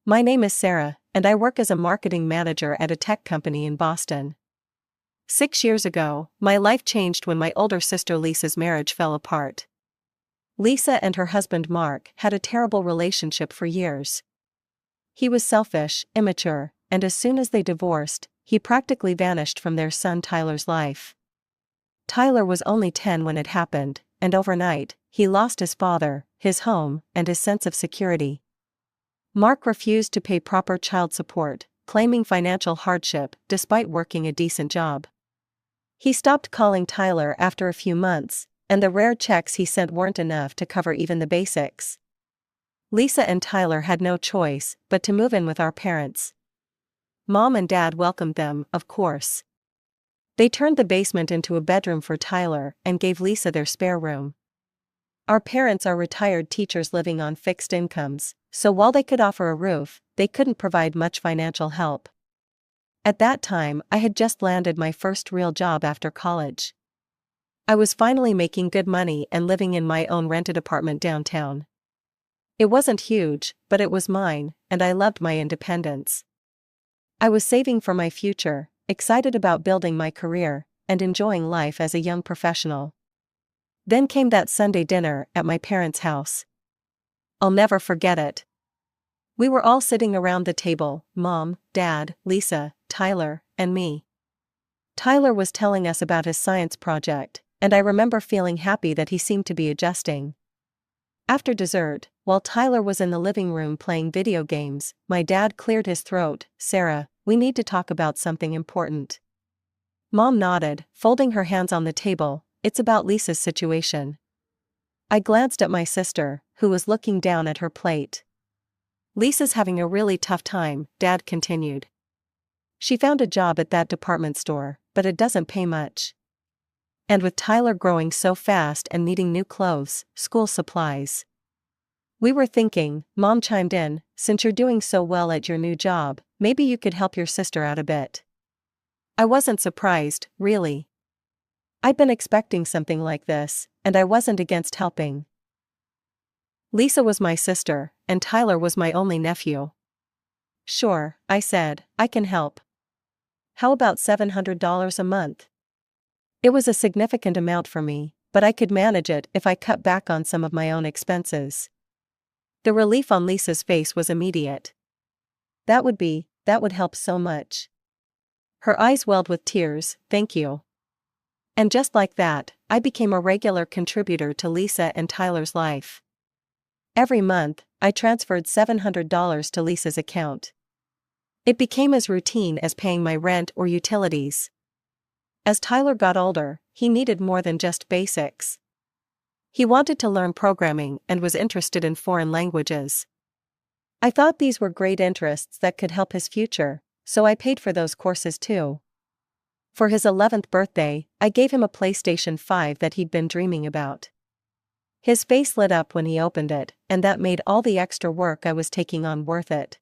My name is Sarah, and I work as a marketing manager at a tech company in Boston. 6 years ago, my life changed when my older sister Lisa's marriage fell apart. Lisa and her husband Mark had a terrible relationship for years. He was selfish, immature, and as soon as they divorced, he practically vanished from their son Tyler's life. Tyler was only 10 when it happened, and overnight, he lost his father, his home, and his sense of security. Mark refused to pay proper child support, claiming financial hardship despite working a decent job. He stopped calling Tyler after a few months, and the rare checks he sent weren't enough to cover even the basics. Lisa and Tyler had no choice but to move in with our parents. Mom and Dad welcomed them, of course. They turned the basement into a bedroom for Tyler and gave Lisa their spare room. Our parents are retired teachers living on fixed incomes, so while they could offer a roof, they couldn't provide much financial help. At that time, I had just landed my first real job after college. I was finally making good money and living in my own rented apartment downtown. It wasn't huge, but it was mine, and I loved my independence. I was saving for my future, excited about building my career, and enjoying life as a young professional. Then came that Sunday dinner at my parents' house. I'll never forget it. We were all sitting around the table, Mom, Dad, Lisa, Tyler, and me. Tyler was telling us about his science project, and I remember feeling happy that he seemed to be adjusting. After dessert, while Tyler was in the living room playing video games, my dad cleared his throat. "Sarah, we need to talk about something important." Mom nodded, folding her hands on the table. "It's about Lisa's situation." I glanced at my sister, who was looking down at her plate. "Lisa's having a really tough time," Dad continued. "She found a job at that department store, but it doesn't pay much. And with Tyler growing so fast and needing new clothes, school supplies. We were thinking," Mom chimed in, "since you're doing so well at your new job, maybe you could help your sister out a bit." I wasn't surprised, really. I'd been expecting something like this, and I wasn't against helping. Lisa was my sister, and Tyler was my only nephew. "Sure," I said, "I can help. How about $700 a month?" It was a significant amount for me, but I could manage it if I cut back on some of my own expenses. The relief on Lisa's face was immediate. That would help so much." Her eyes welled with tears. "Thank you." And just like that, I became a regular contributor to Lisa and Tyler's life. Every month, I transferred $700 to Lisa's account. It became as routine as paying my rent or utilities. As Tyler got older, he needed more than just basics. He wanted to learn programming and was interested in foreign languages. I thought these were great interests that could help his future, so I paid for those courses too. For his 11th birthday, I gave him a PlayStation 5 that he'd been dreaming about. His face lit up when he opened it, and that made all the extra work I was taking on worth it.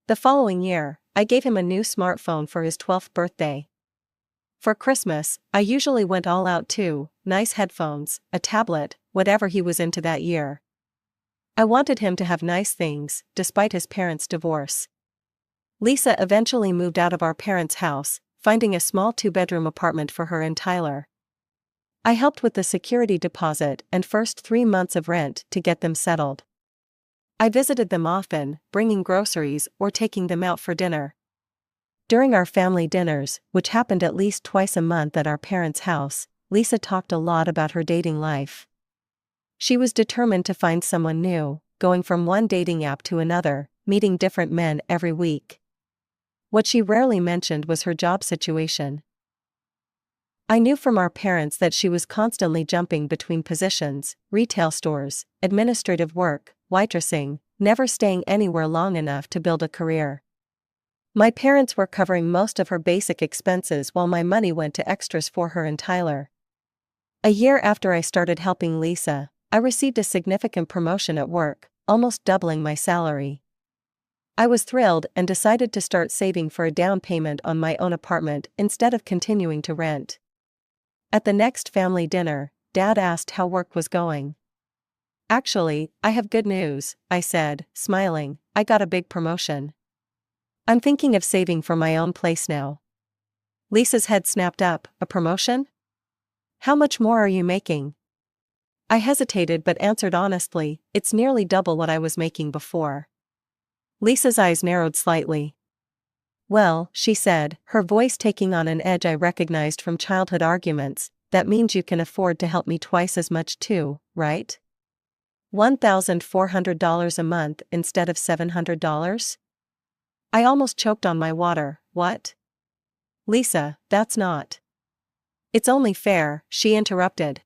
The following year, I gave him a new smartphone for his 12th birthday. For Christmas, I usually went all out too, nice headphones, a tablet, whatever he was into that year. I wanted him to have nice things, despite his parents' divorce. Lisa eventually moved out of our parents' house, finding a small 2-bedroom apartment for her and Tyler. I helped with the security deposit and first 3 months of rent to get them settled. I visited them often, bringing groceries or taking them out for dinner. During our family dinners, which happened at least twice a month at our parents' house, Lisa talked a lot about her dating life. She was determined to find someone new, going from one dating app to another, meeting different men every week. What she rarely mentioned was her job situation. I knew from our parents that she was constantly jumping between positions, retail stores, administrative work, waitressing, never staying anywhere long enough to build a career. My parents were covering most of her basic expenses while my money went to extras for her and Tyler. A year after I started helping Lisa, I received a significant promotion at work, almost doubling my salary. I was thrilled and decided to start saving for a down payment on my own apartment instead of continuing to rent. At the next family dinner, Dad asked how work was going. Actually, I have good news, I said, smiling. I got a big promotion. I'm thinking of saving for my own place now. Lisa's head snapped up. A promotion? How much more are you making? I hesitated but answered honestly, it's nearly double what I was making before. Lisa's eyes narrowed slightly. Well, she said, her voice taking on an edge I recognized from childhood arguments, that means you can afford to help me twice as much too, right? $1,400 a month instead of $700? I almost choked on my water. What? Lisa, that's not. It's only fair, she interrupted.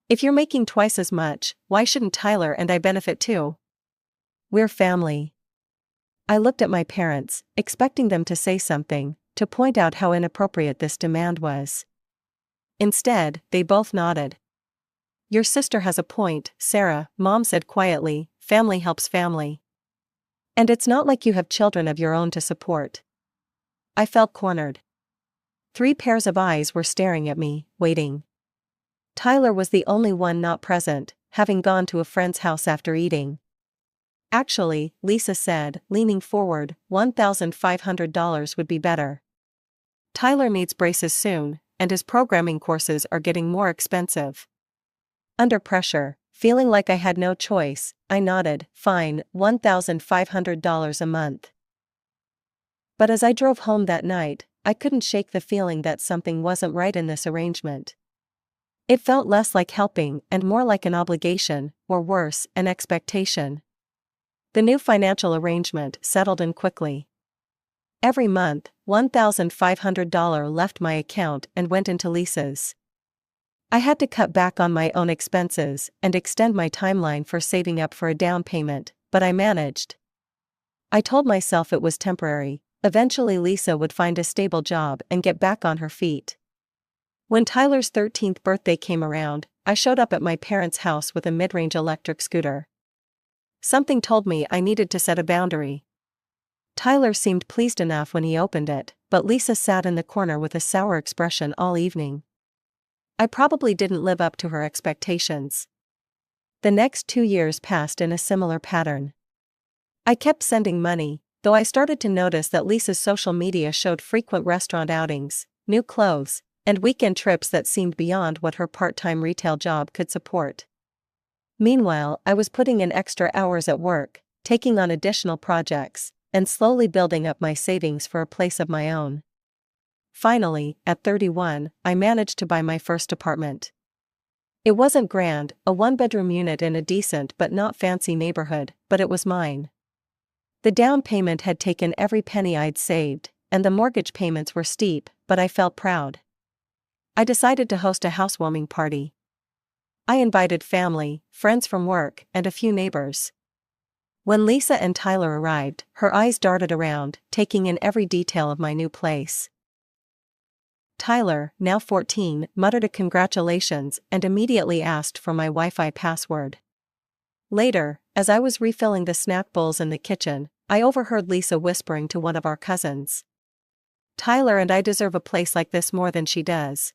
If you're making twice as much, why shouldn't Tyler and I benefit too? We're family. I looked at my parents, expecting them to say something, to point out how inappropriate this demand was. Instead, they both nodded. Your sister has a point, Sarah, Mom said quietly, family helps family. And it's not like you have children of your own to support. I felt cornered. 3 pairs of eyes were staring at me, waiting. Tyler was the only one not present, having gone to a friend's house after eating. Actually, Lisa said, leaning forward, $1,500 would be better. Tyler needs braces soon, and his programming courses are getting more expensive. Under pressure, feeling like I had no choice, I nodded, fine, $1,500 a month. But as I drove home that night, I couldn't shake the feeling that something wasn't right in this arrangement. It felt less like helping and more like an obligation, or worse, an expectation. The new financial arrangement settled in quickly. Every month, $1,500 left my account and went into Lisa's. I had to cut back on my own expenses and extend my timeline for saving up for a down payment, but I managed. I told myself it was temporary. Eventually Lisa would find a stable job and get back on her feet. When Tyler's 13th birthday came around, I showed up at my parents' house with a mid-range electric scooter. Something told me I needed to set a boundary. Tyler seemed pleased enough when he opened it, but Lisa sat in the corner with a sour expression all evening. I probably didn't live up to her expectations. The next 2 years passed in a similar pattern. I kept sending money, though I started to notice that Lisa's social media showed frequent restaurant outings, new clothes, and weekend trips that seemed beyond what her part-time retail job could support. Meanwhile, I was putting in extra hours at work, taking on additional projects, and slowly building up my savings for a place of my own. Finally, at 31, I managed to buy my first apartment. It wasn't grand, a 1-bedroom unit in a decent but not fancy neighborhood, but it was mine. The down payment had taken every penny I'd saved, and the mortgage payments were steep, but I felt proud. I decided to host a housewarming party. I invited family, friends from work, and a few neighbors. When Lisa and Tyler arrived, her eyes darted around, taking in every detail of my new place. Tyler, now 14, muttered a congratulations and immediately asked for my Wi-Fi password. Later, as I was refilling the snack bowls in the kitchen, I overheard Lisa whispering to one of our cousins. Tyler and I deserve a place like this more than she does.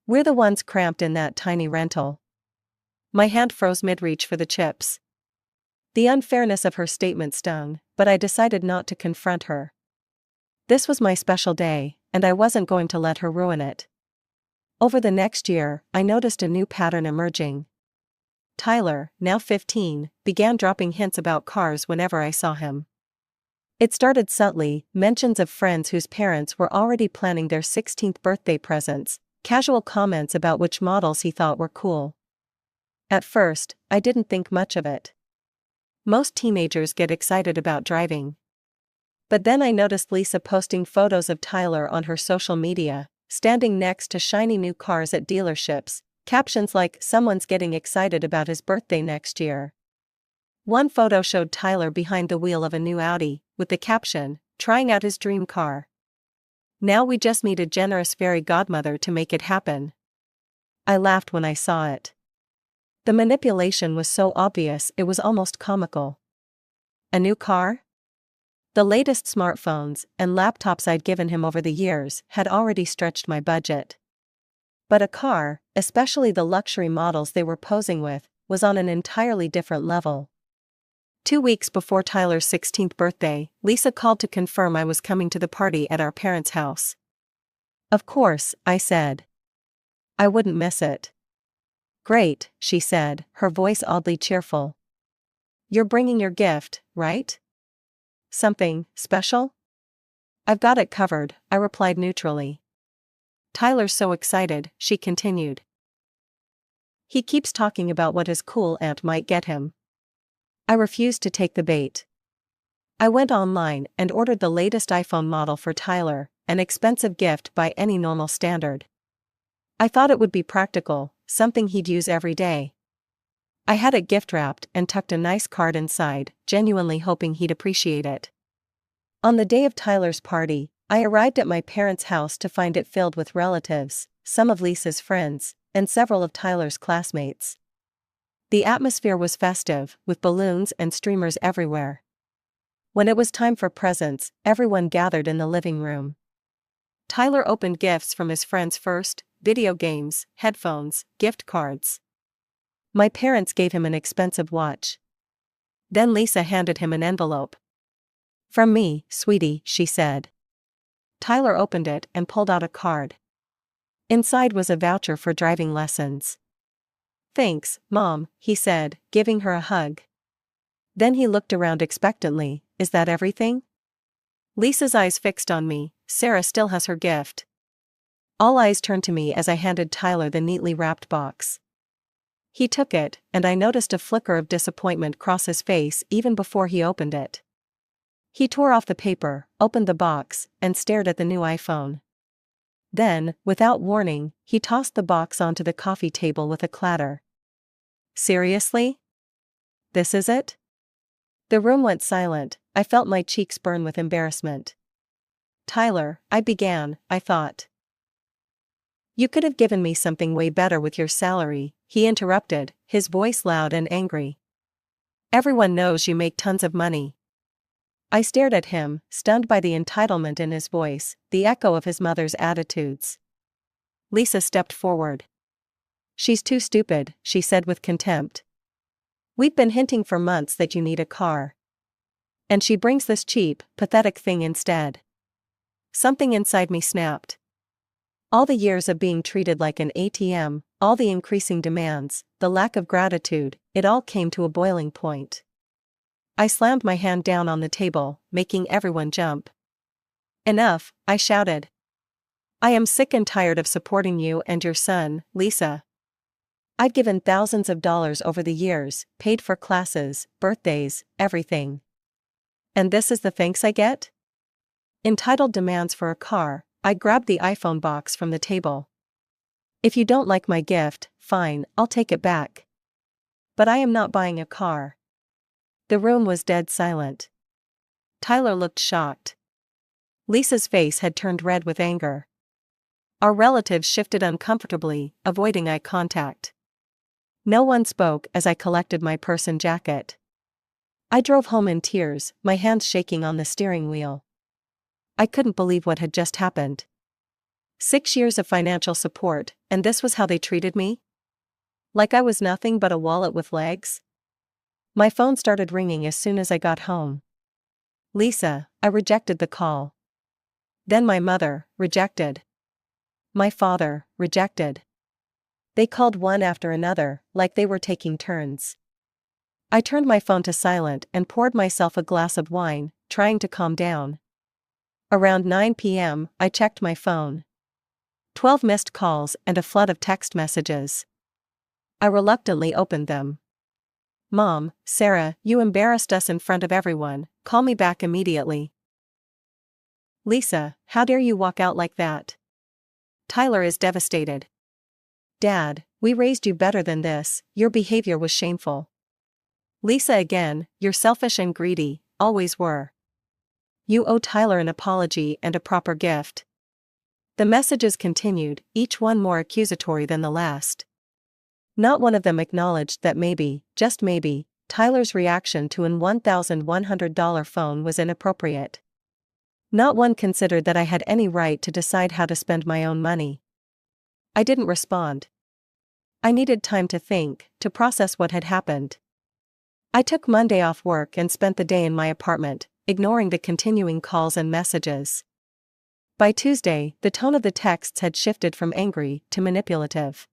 We're the ones cramped in that tiny rental. My hand froze mid-reach for the chips. The unfairness of her statement stung, but I decided not to confront her. This was my special day, and I wasn't going to let her ruin it. Over the next year, I noticed a new pattern emerging. Tyler, now 15, began dropping hints about cars whenever I saw him. It started subtly, mentions of friends whose parents were already planning their 16th birthday presents, casual comments about which models he thought were cool. At first, I didn't think much of it. Most teenagers get excited about driving. But then I noticed Lisa posting photos of Tyler on her social media, standing next to shiny new cars at dealerships, captions like, "Someone's getting excited about his birthday next year." One photo showed Tyler behind the wheel of a new Audi, with the caption, "Trying out his dream car. Now we just need a generous fairy godmother to make it happen." I laughed when I saw it. The manipulation was so obvious it was almost comical. A new car? The latest smartphones and laptops I'd given him over the years had already stretched my budget. But a car, especially the luxury models they were posing with, was on an entirely different level. 2 weeks before Tyler's 16th birthday, Lisa called to confirm I was coming to the party at our parents' house. Of course, I said. I wouldn't miss it. Great, she said, her voice oddly cheerful. You're bringing your gift, right? Something special? I've got it covered, I replied neutrally. Tyler's so excited, she continued. He keeps talking about what his cool aunt might get him. I refused to take the bait. I went online and ordered the latest iPhone model for Tyler, an expensive gift by any normal standard. I thought it would be practical, something he'd use every day. I had it gift wrapped and tucked a nice card inside, genuinely hoping he'd appreciate it. On the day of Tyler's party, I arrived at my parents' house to find it filled with relatives, some of Lisa's friends, and several of Tyler's classmates. The atmosphere was festive, with balloons and streamers everywhere. When it was time for presents, everyone gathered in the living room. Tyler opened gifts from his friends first: video games, headphones, gift cards. My parents gave him an expensive watch. Then Lisa handed him an envelope. From me, sweetie, she said. Tyler opened it and pulled out a card. Inside was a voucher for driving lessons. Thanks, Mom, he said, giving her a hug. Then he looked around expectantly. Is that everything? Lisa's eyes fixed on me. Sarah still has her gift. All eyes turned to me as I handed Tyler the neatly wrapped box. He took it, and I noticed a flicker of disappointment cross his face even before he opened it. He tore off the paper, opened the box, and stared at the new iPhone. Then, without warning, he tossed the box onto the coffee table with a clatter. Seriously? This is it? The room went silent. I felt my cheeks burn with embarrassment. Tyler, I began, I thought. You could have given me something way better with your salary, he interrupted, his voice loud and angry. Everyone knows you make tons of money. I stared at him, stunned by the entitlement in his voice, the echo of his mother's attitudes. Lisa stepped forward. She's too stupid, she said with contempt. We've been hinting for months that you need a car. And she brings this cheap, pathetic thing instead. Something inside me snapped. All the years of being treated like an ATM, all the increasing demands, the lack of gratitude, it all came to a boiling point. I slammed my hand down on the table, making everyone jump. Enough, I shouted. I am sick and tired of supporting you and your son, Lisa. I've given thousands of dollars over the years, paid for classes, birthdays, everything. And this is the thanks I get? Entitled demands for a car. I grabbed the iPhone box from the table. If you don't like my gift, fine, I'll take it back. But I am not buying a car. The room was dead silent. Tyler looked shocked. Lisa's face had turned red with anger. Our relatives shifted uncomfortably, avoiding eye contact. No one spoke as I collected my purse and jacket. I drove home in tears, my hands shaking on the steering wheel. I couldn't believe what had just happened. 6 years of financial support, and this was how they treated me? Like I was nothing but a wallet with legs? My phone started ringing as soon as I got home. Lisa, I rejected the call. Then my mother, rejected. My father, rejected. They called one after another, like they were taking turns. I turned my phone to silent and poured myself a glass of wine, trying to calm down. Around 9 p.m., I checked my phone. 12 missed calls and a flood of text messages. I reluctantly opened them. Mom, Sarah, you embarrassed us in front of everyone, call me back immediately. Lisa, how dare you walk out like that? Tyler is devastated. Dad, we raised you better than this, your behavior was shameful. Lisa again, you're selfish and greedy, always were. You owe Tyler an apology and a proper gift. The messages continued, each one more accusatory than the last. Not one of them acknowledged that maybe, just maybe, Tyler's reaction to an $1,100 phone was inappropriate. Not one considered that I had any right to decide how to spend my own money. I didn't respond. I needed time to think, to process what had happened. I took Monday off work and spent the day in my apartment, ignoring the continuing calls and messages. By Tuesday, the tone of the texts had shifted from angry to manipulative.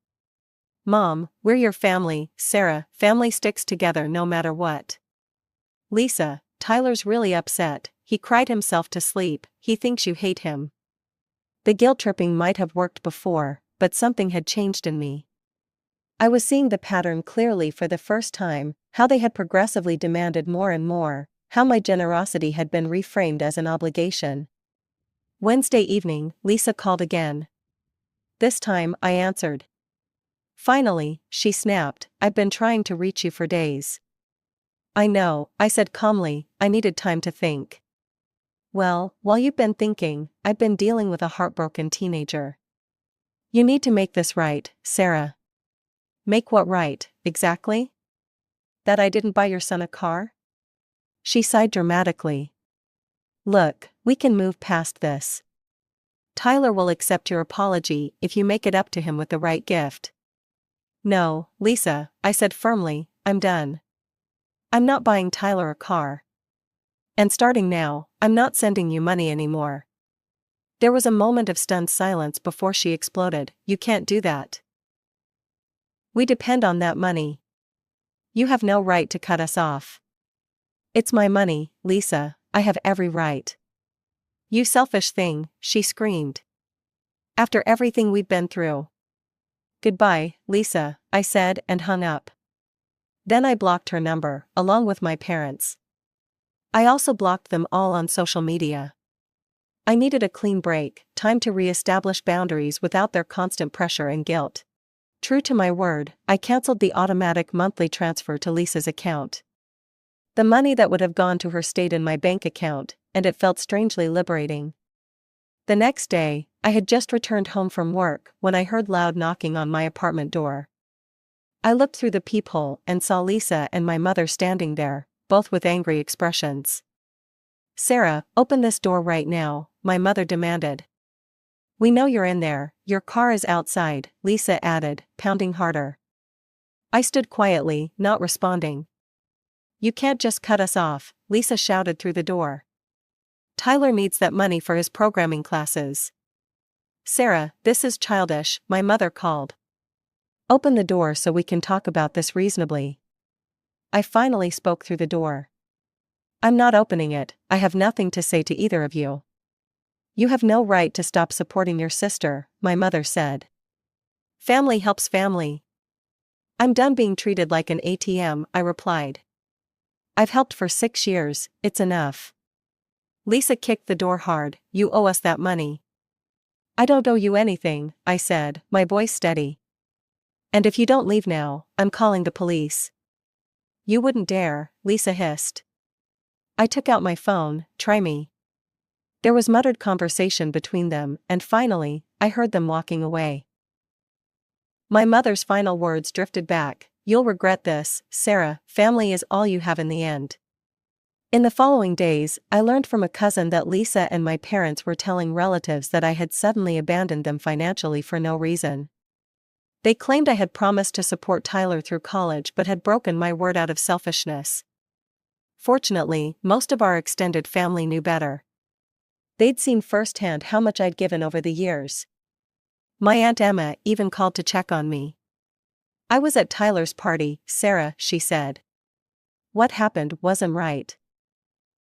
"Mom, we're your family, Sarah, family sticks together no matter what." "Lisa, Tyler's really upset, he cried himself to sleep, he thinks you hate him." The guilt-tripping might have worked before, but something had changed in me. I was seeing the pattern clearly for the first time, how they had progressively demanded more and more, how my generosity had been reframed as an obligation. Wednesday evening, Lisa called again. This time, I answered. "Finally," she snapped, "I've been trying to reach you for days." "I know," I said calmly, "I needed time to think." "Well, while you've been thinking, I've been dealing with a heartbroken teenager." "You need to make this right, Sarah." "Make what right, exactly?" "That I didn't buy your son a car?" She sighed dramatically. "Look, we can move past this. Tyler will accept your apology if you make it up to him with the right gift." "No, Lisa," I said firmly, "I'm done. I'm not buying Tyler a car. And starting now, I'm not sending you money anymore." There was a moment of stunned silence before she exploded. "You can't do that. We depend on that money. You have no right to cut us off." "It's my money, Lisa, I have every right." "You selfish thing," she screamed. "After everything we've been through." "Goodbye, Lisa," I said and hung up. Then I blocked her number, along with my parents. I also blocked them all on social media. I needed a clean break, time to re-establish boundaries without their constant pressure and guilt. True to my word, I canceled the automatic monthly transfer to Lisa's account. The money that would have gone to her stayed in my bank account, and it felt strangely liberating. The next day, I had just returned home from work when I heard loud knocking on my apartment door. I looked through the peephole and saw Lisa and my mother standing there, both with angry expressions. "Sarah, open this door right now," my mother demanded. "We know you're in there, your car is outside," Lisa added, pounding harder. I stood quietly, not responding. "You can't just cut us off," Lisa shouted through the door. "Tyler needs that money for his programming classes." "Sarah, this is childish," my mother called. "Open the door so we can talk about this reasonably." I finally spoke through the door. "I'm not opening it, I have nothing to say to either of you." "You have no right to stop supporting your sister," my mother said. "Family helps family." "I'm done being treated like an ATM," I replied. "I've helped for 6 years, it's enough." Lisa kicked the door hard. "You owe us that money." "I don't owe you anything," I said, my voice steady. "And if you don't leave now, I'm calling the police." "You wouldn't dare," Lisa hissed. I took out my phone. "Try me." There was muttered conversation between them, and finally, I heard them walking away. My mother's final words drifted back. "You'll regret this, Sarah, family is all you have in the end." In the following days, I learned from a cousin that Lisa and my parents were telling relatives that I had suddenly abandoned them financially for no reason. They claimed I had promised to support Tyler through college but had broken my word out of selfishness. Fortunately, most of our extended family knew better. They'd seen firsthand how much I'd given over the years. My Aunt Emma even called to check on me. "I was at Tyler's party, Sarah," she said. "What happened wasn't right.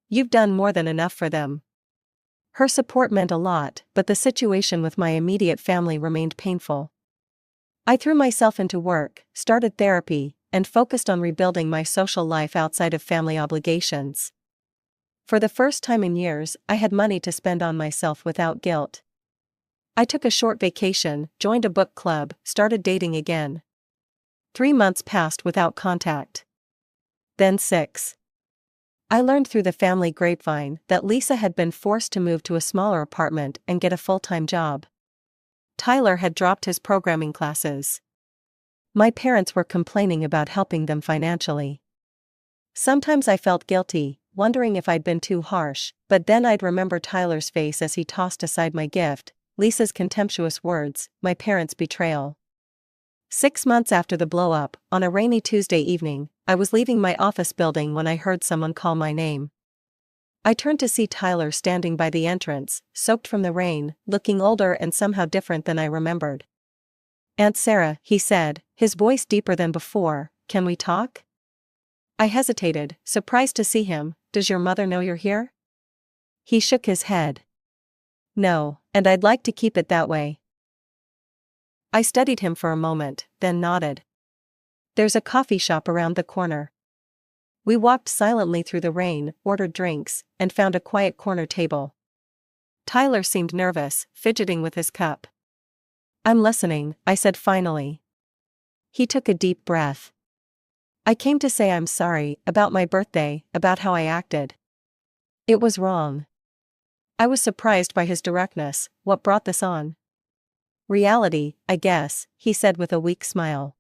You've done more than enough for them." Her support meant a lot, but the situation with my immediate family remained painful. I threw myself into work, started therapy, and focused on rebuilding my social life outside of family obligations. For the first time in years, I had money to spend on myself without guilt. I took a short vacation, joined a book club, started dating again. 3 months passed without contact. Then 6. I learned through the family grapevine that Lisa had been forced to move to a smaller apartment and get a full-time job. Tyler had dropped his programming classes. My parents were complaining about helping them financially. Sometimes I felt guilty, wondering if I'd been too harsh, but then I'd remember Tyler's face as he tossed aside my gift, Lisa's contemptuous words, my parents' betrayal. 6 months after the blow-up, on a rainy Tuesday evening, I was leaving my office building when I heard someone call my name. I turned to see Tyler standing by the entrance, soaked from the rain, looking older and somehow different than I remembered. "Aunt Sarah," he said, his voice deeper than before, "can we talk?" I hesitated, surprised to see him. "Does your mother know you're here?" He shook his head. "No, and I'd like to keep it that way." I studied him for a moment, then nodded. "There's a coffee shop around the corner." We walked silently through the rain, ordered drinks, and found a quiet corner table. Tyler seemed nervous, fidgeting with his cup. "I'm listening," I said finally. He took a deep breath. "I came to say I'm sorry, about my birthday, about how I acted. It was wrong." I was surprised by his directness. "What brought this on?" "Reality, I guess," he said with a weak smile.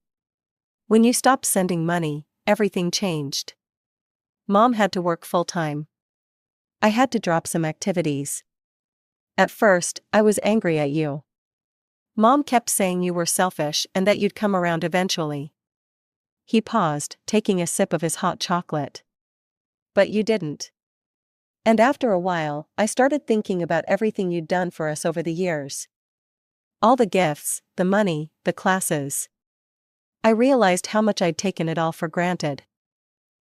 "When you stopped sending money, everything changed. Mom had to work full-time. I had to drop some activities. At first, I was angry at you. Mom kept saying you were selfish and that you'd come around eventually." He paused, taking a sip of his hot chocolate. "But you didn't. And after a while, I started thinking about everything you'd done for us over the years. All the gifts, the money, the classes. I realized how much I'd taken it all for granted."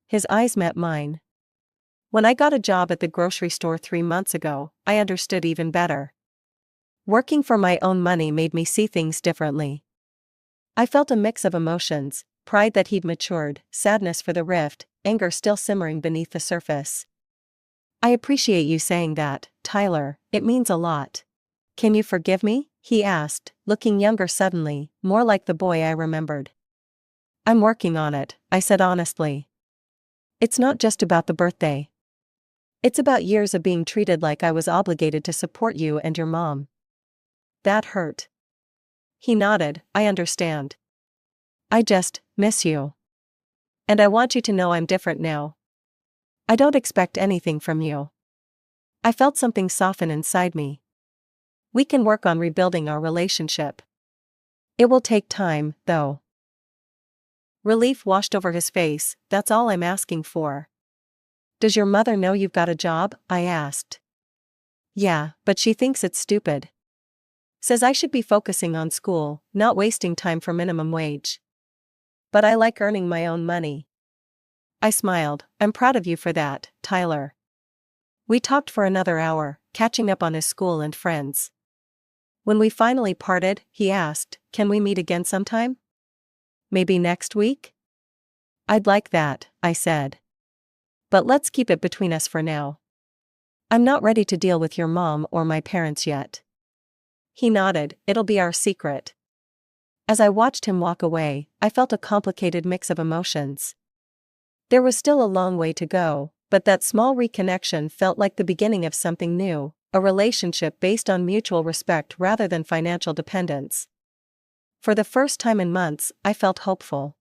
His eyes met mine. "When I got a job at the grocery store 3 months ago, I understood even better. Working for my own money made me see things differently." I felt a mix of emotions, pride that he'd matured, sadness for the rift, anger still simmering beneath the surface. "I appreciate you saying that, Tyler, it means a lot. Can you forgive me?" he asked, looking younger suddenly, more like the boy I remembered. "I'm working on it," I said honestly. "It's not just about the birthday. It's about years of being treated like I was obligated to support you and your mom. That hurt." He nodded. "I understand. I just miss you. And I want you to know I'm different now. I don't expect anything from you." I felt something soften inside me. "We can work on rebuilding our relationship. It will take time, though." Relief washed over his face. "That's all I'm asking for." "Does your mother know you've got a job?" I asked. "Yeah, but she thinks it's stupid. Says I should be focusing on school, not wasting time for minimum wage. But I like earning my own money." I smiled. "I'm proud of you for that, Tyler." We talked for another hour, catching up on his school and friends. When we finally parted, he asked, "Can we meet again sometime? Maybe next week?" "I'd like that," I said. "But let's keep it between us for now. I'm not ready to deal with your mom or my parents yet." He nodded. "It'll be our secret." As I watched him walk away, I felt a complicated mix of emotions. There was still a long way to go, but that small reconnection felt like the beginning of something new, a relationship based on mutual respect rather than financial dependence. For the first time in months, I felt hopeful.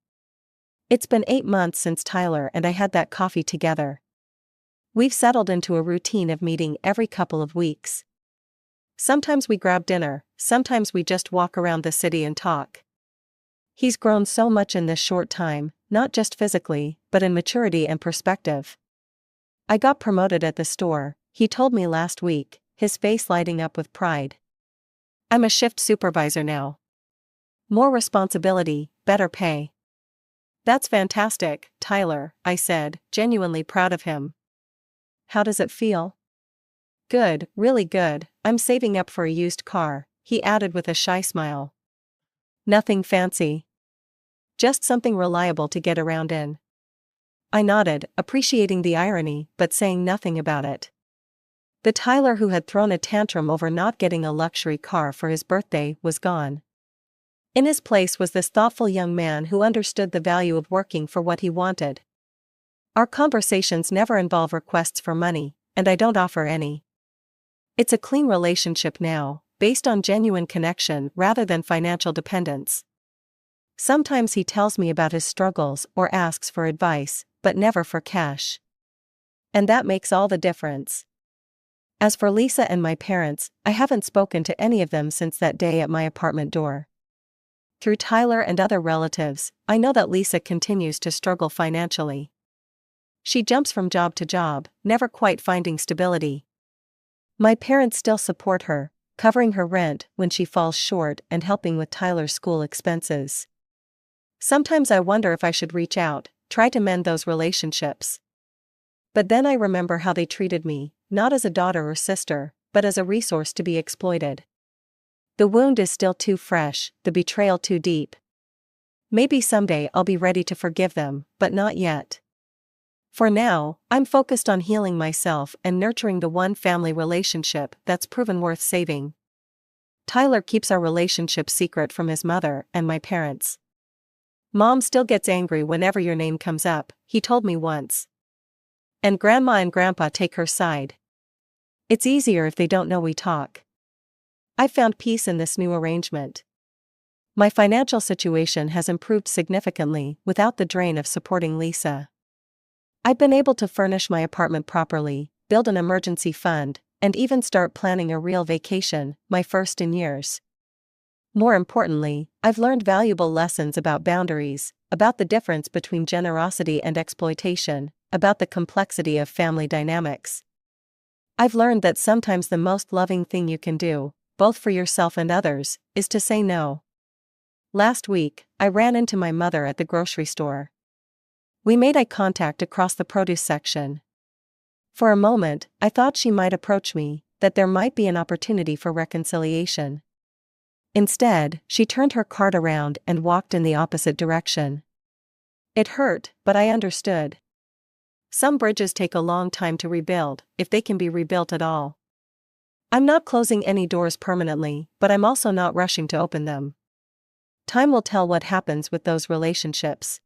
It's been 8 months since Tyler and I had that coffee together. We've settled into a routine of meeting every couple of weeks. Sometimes we grab dinner, sometimes we just walk around the city and talk. He's grown so much in this short time, not just physically, but in maturity and perspective. "I got promoted at the store," he told me last week, his face lighting up with pride. "I'm a shift supervisor now. More responsibility, better pay." "That's fantastic, Tyler," I said, genuinely proud of him. "How does it feel?" "Good, really good. I'm saving up for a used car," he added with a shy smile. "Nothing fancy. Just something reliable to get around in." I nodded, appreciating the irony, but saying nothing about it. The Tyler who had thrown a tantrum over not getting a luxury car for his birthday was gone. In his place was this thoughtful young man who understood the value of working for what he wanted. Our conversations never involve requests for money, and I don't offer any. It's a clean relationship now, based on genuine connection rather than financial dependence. Sometimes he tells me about his struggles or asks for advice, but never for cash. And that makes all the difference. As for Lisa and my parents, I haven't spoken to any of them since that day at my apartment door. Through Tyler and other relatives, I know that Lisa continues to struggle financially. She jumps from job to job, never quite finding stability. My parents still support her, covering her rent when she falls short and helping with Tyler's school expenses. Sometimes I wonder if I should reach out, try to mend those relationships. But then I remember how they treated me, not as a daughter or sister, but as a resource to be exploited. The wound is still too fresh, the betrayal too deep. Maybe someday I'll be ready to forgive them, but not yet. For now, I'm focused on healing myself and nurturing the one family relationship that's proven worth saving. Tyler keeps our relationship secret from his mother and my parents. Mom still gets angry whenever your name comes up, he told me once. And Grandma and Grandpa take her side. It's easier if they don't know we talk. I found peace in this new arrangement. My financial situation has improved significantly without the drain of supporting Lisa. I've been able to furnish my apartment properly, build an emergency fund, and even start planning a real vacation, my first in years. More importantly, I've learned valuable lessons about boundaries, about the difference between generosity and exploitation, about the complexity of family dynamics. I've learned that sometimes the most loving thing you can do, both for yourself and others, is to say no. Last week, I ran into my mother at the grocery store. We made eye contact across the produce section. For a moment, I thought she might approach me, that there might be an opportunity for reconciliation. Instead, she turned her cart around and walked in the opposite direction. It hurt, but I understood. Some bridges take a long time to rebuild, if they can be rebuilt at all. I'm not closing any doors permanently, but I'm also not rushing to open them. Time will tell what happens with those relationships.